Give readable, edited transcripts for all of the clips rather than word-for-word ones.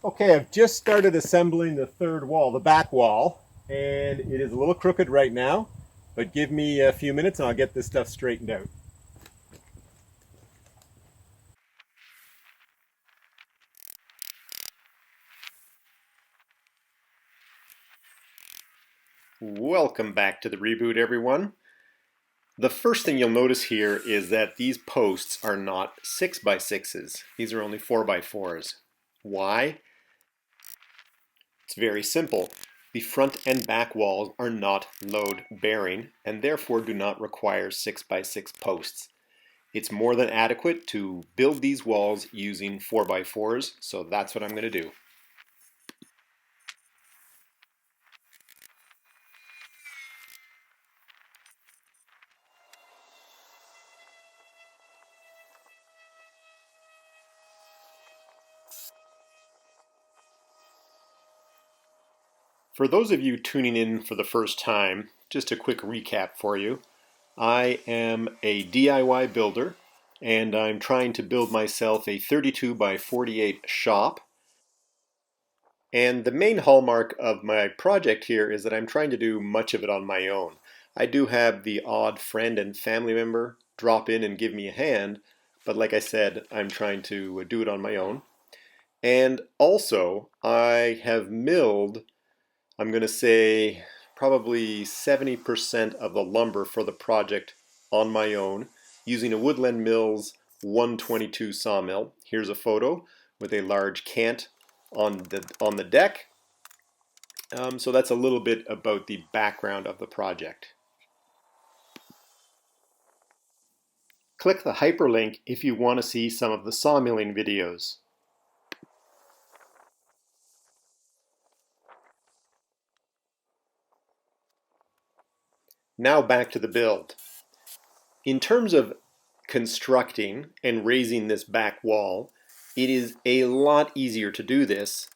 Okay, I've just started assembling the third wall, the back wall, and it is a little crooked right now, but give me a few minutes and I'll get this stuff straightened out. Welcome back to the reboot, everyone. The first thing you'll notice here is that these posts are not 6x6s. These are only 4x4s. Why? It's very simple. The front and back walls are not load bearing and therefore do not require 6x6 posts. It's more than adequate to build these walls using 4x4s, so that's what I'm going to do. For those of you tuning in for the first time, just a quick recap for you. I am a DIY builder and I'm trying to build myself a 32 by 48 shop. And the main hallmark of my project here is that I'm trying to do much of it on my own. I do have the odd friend and family member drop in and give me a hand, but like I said, I'm trying to do it on my own. And also, I have milled, I'm going to say, probably 70% of the lumber for the project on my own using a Woodland Mills 122 sawmill. Here's a photo with a large cant on the deck. So that's a little bit about the background of the project. Click the hyperlink if you want to see some of the sawmilling videos. Now back to the build. In terms of constructing and raising this back wall, it is a lot easier to do this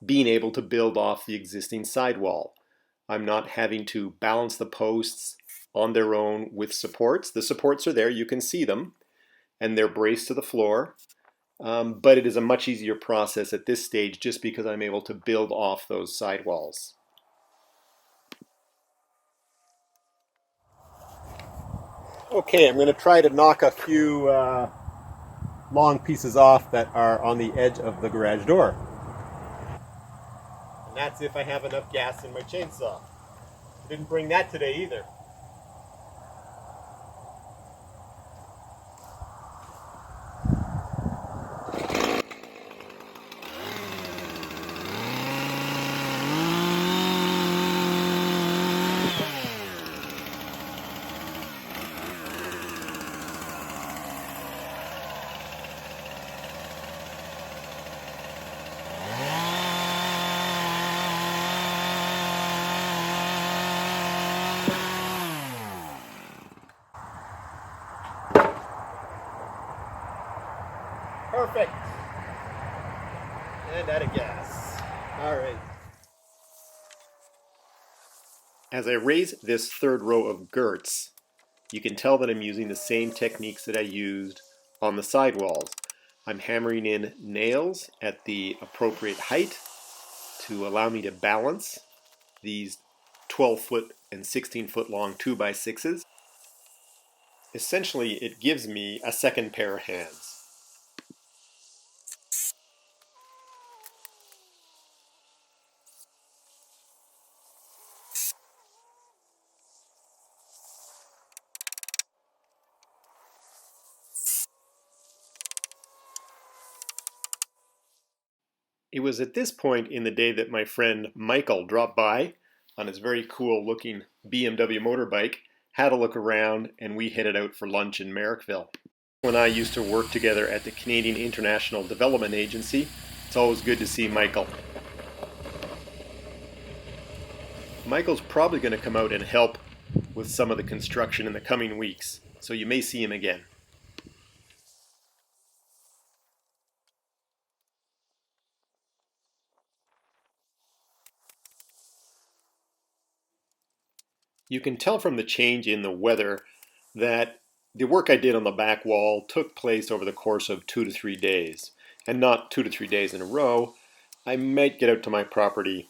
being able to build off the existing sidewall. I'm not having to balance the posts on their own with supports. The supports are there, you can see them, and they're braced to the floor. But it is a much easier process at this stage just because I'm able to build off those sidewalls. Okay, I'm going to try to knock a few long pieces off that are on the edge of the garage door. And that's if I have enough gas in my chainsaw. Didn't bring that today either. Perfect. And out of gas. All right. As I raise this third row of girts, you can tell that I'm using the same techniques that I used on the sidewalls. I'm hammering in nails at the appropriate height to allow me to balance these 12-foot and 16-foot long 2x6s. Essentially, it gives me a second pair of hands. It was at this point in the day that my friend Michael dropped by on his very cool looking BMW motorbike, had a look around, and we headed out for lunch in Merrickville. When I used to work together at the Canadian International Development Agency, it's always good to see Michael. Michael's probably going to come out and help with some of the construction in the coming weeks, so you may see him again. You can tell from the change in the weather that the work I did on the back wall took place over the course of 2 to 3 days, and not 2 to 3 days in a row. I might get out to my property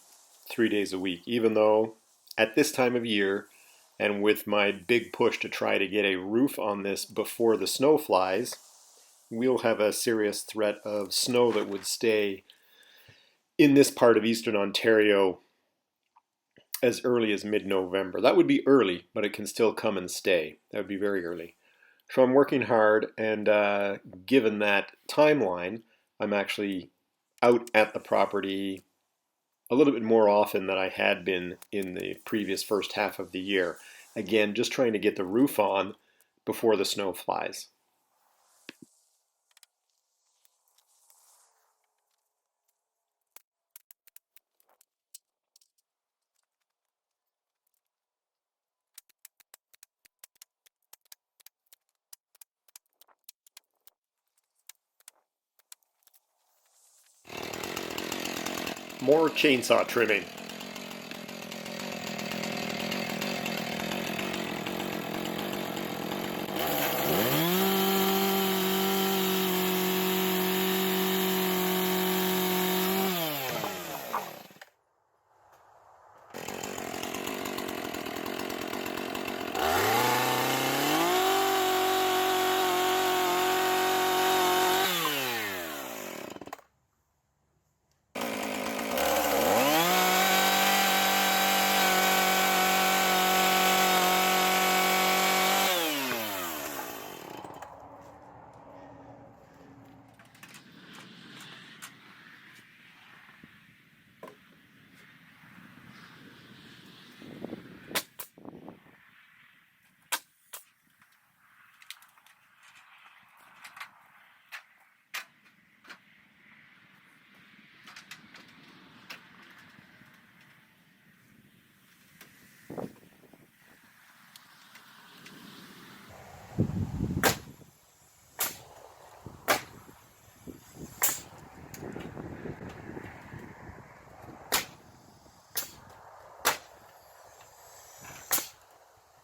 3 days a week, even though at this time of year, and with my big push to try to get a roof on this before the snow flies, we'll have a serious threat of snow that would stay in this part of eastern Ontario as early as mid-November. That would be early, but it can still come and stay. That would be very early. So I'm working hard, and given that timeline, I'm actually out at the property a little bit more often than I had been in the previous first half of the year. Again, just trying to get the roof on before the snow flies. More chainsaw trimming.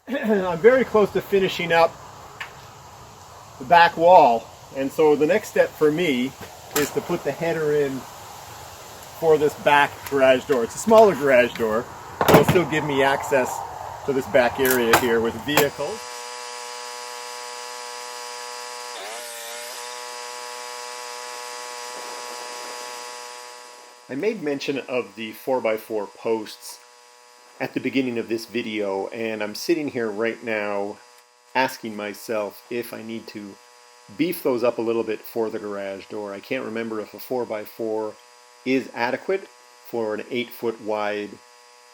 I'm very close to finishing up the back wall, and so the next step for me is to put the header in for this back garage door. It's a smaller garage door, but it'll still give me access to this back area here with vehicles. I made mention of the 4x4 posts at the beginning of this video, and I'm sitting here right now asking myself if I need to beef those up a little bit for the garage door. I can't remember if a 4x4 is adequate for an 8-foot wide,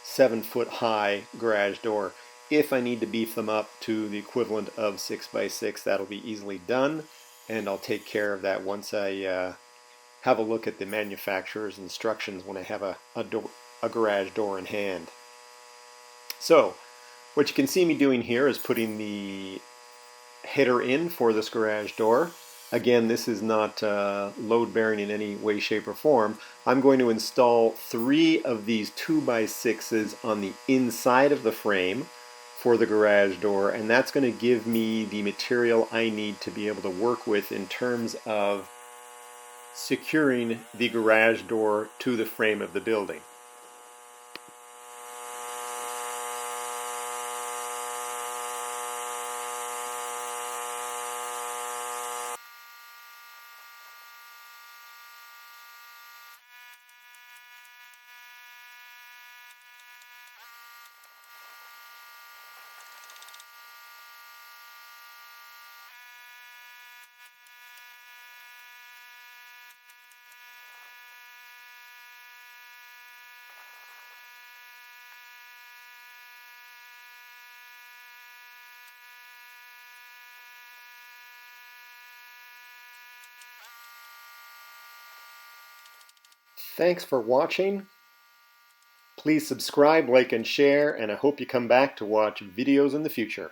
7-foot high garage door. If I need to beef them up to the equivalent of 6x6, that'll be easily done, and I'll take care of that once I have a look at the manufacturer's instructions when I have a garage door in hand. So, what you can see me doing here is putting the header in for this garage door. Again, this is not load bearing in any way, shape, or form. I'm going to install 3 of these 2x6s on the inside of the frame for the garage door, and that's going to give me the material I need to be able to work with in terms of securing the garage door to the frame of the building. Thanks for watching. Please subscribe, like, and share, and I hope you come back to watch videos in the future.